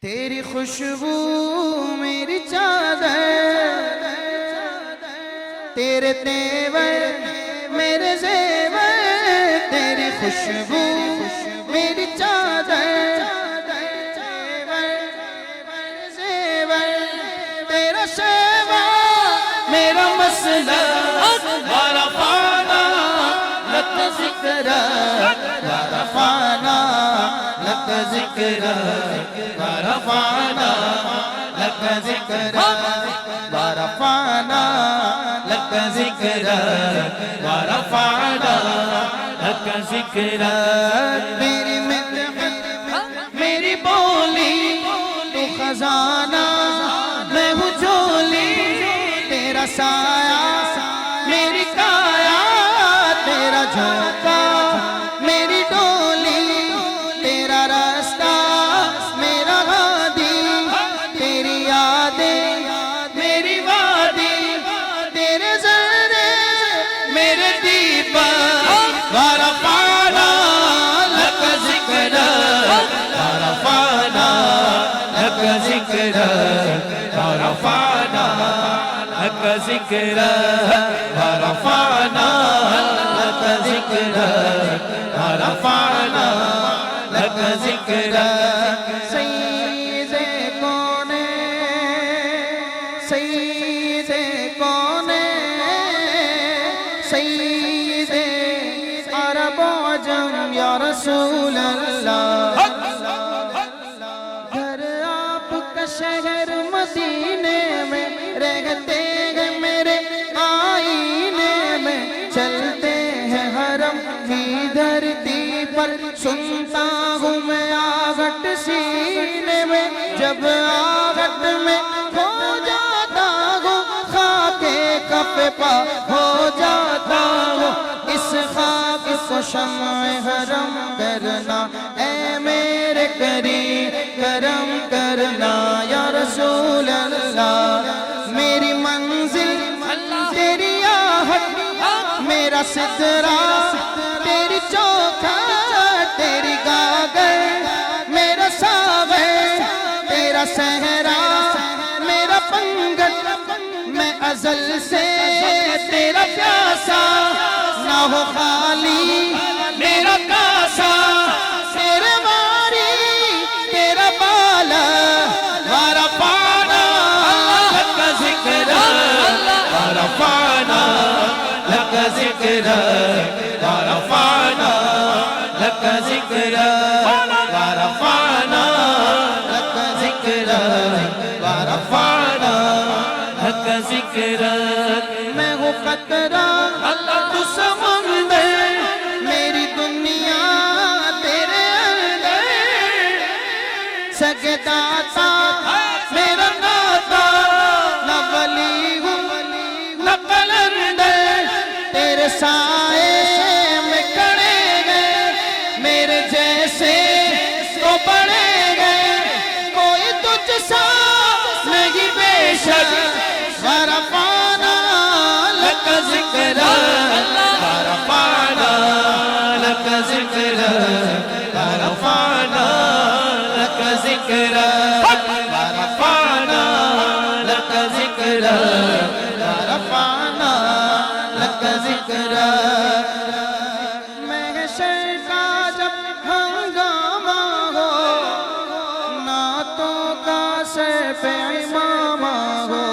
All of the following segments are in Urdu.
تیری خوشبو میری چادر، تیرے تیور میرے زیور، تیری خوشبو میری چادر، تیرا شیوا میرا مسئلہ، ورفعنا لک ذکرک ورفعنا لک ذکرک ورفعنا لک ذکرک ورفعنا لک ذکرک ورفعنا لک ذکرک۔ میری مدحت میری بولی تو خزانہ، میں ہوں جھولی تیرا سایہ میری کایا، تیرا جھونکا میری ڈولی، تیرا راستہ میرا ہادی، تیری یادیں میری وادی، تیرے ذرے میرے دیپک، ورفعنا لک ذکرک ورفعنا لک ذکرک ورفعنا لک ذکرک ورفعنا لک ذکرک ورفعنا لک ذکرک۔ سید کونین سید کونین سید عرب و عجم یا رسول اللہ، گھر آپ کا شہر مدینے میں، رہتے ہیں میرے آئینے میں، چلتے ہیں حرم کی دھرتی پر، سنتا ہوں میں آہٹ سینے میں، جب آہٹ میں ہو جاتا ہوں خاک کف پا ہو جاتا ہوں، اس خاک کو شمع حرم کرنا، اے میرے کریم کرم کرنا یا رسول اللہ۔ میری منزل تیری آہٹ، میرا سدرا تیری چوکھٹ، تیری گاگر میرا ساغر، تیرا صحرا میرا پنگھٹ، میں ازل سے تیرا پیاسا، نہ ہو خالی میرا کاسا، تیرے واری تیرا بالا، ورفعنا لک ذکرک ورفعنا لک ذکرک ورفعنا لک ذکرک ورفعنا لک ذکرک ورفعنا لک ذکرک۔ میں ہوں قطرہ تو سمندر، میری دنیا تیرے اندر، سگے داتا میرا داتا، نہ ولی ہوں نہ قلندر، تیرے سائے میں کھڑے گئے، میرے جیسے تو بڑھے گئے، کوئی تجھ سا نہیں بے شک، ورفعنا لک ذکرک ورفعنا لک ذکرک ورفعنا لک ذکرک ورفعنا لک ذکرک ورفعنا لک ذکرک۔ محشر کا جب ہنگامہ ہو، نعتوں کا سر پہ امامہ ہو،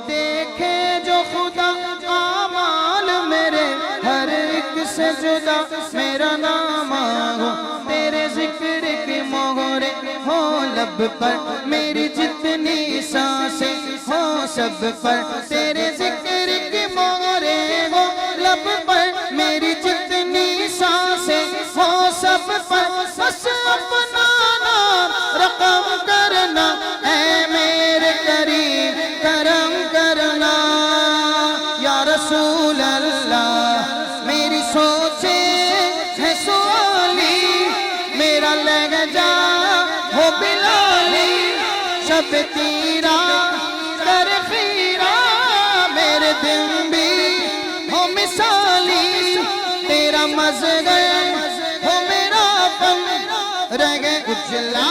دیکھے جو خدا اعمال میرے، ہر ایک سے جدا میرا نام ہو، تیرے ذکر کی مہرے ہو لب پر، میری جتنی سانسیں ہو سب پر، تیرے ذکر کی مہرے ہو لب پر، میری جتنی سانسیں ہو سب پر، بس اپنا نام رقم کرنا، اے میرے کریم کرم کرنا یا رسول اللہ۔ میری سوچیں ہے سوالی، میرا لہجہ ہو بلالی، شب تیرا در خیرہ، میرے دن بھی ہو مثالی، تیرا مظہر ہو میرا پن، رہ گئے اجلا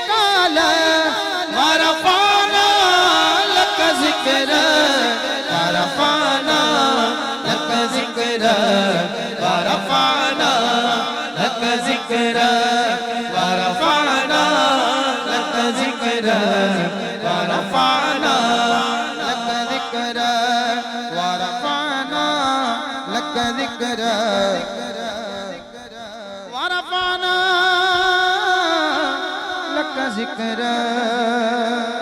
قال ورفعنا لك ذكرك ورفعنا لك ذكرك ورفعنا لك ذكرك ورفعنا لك ذكرك ورفعنا لك ذكرك ورفعنا لك ذكرك ورفعنا لك ذكرك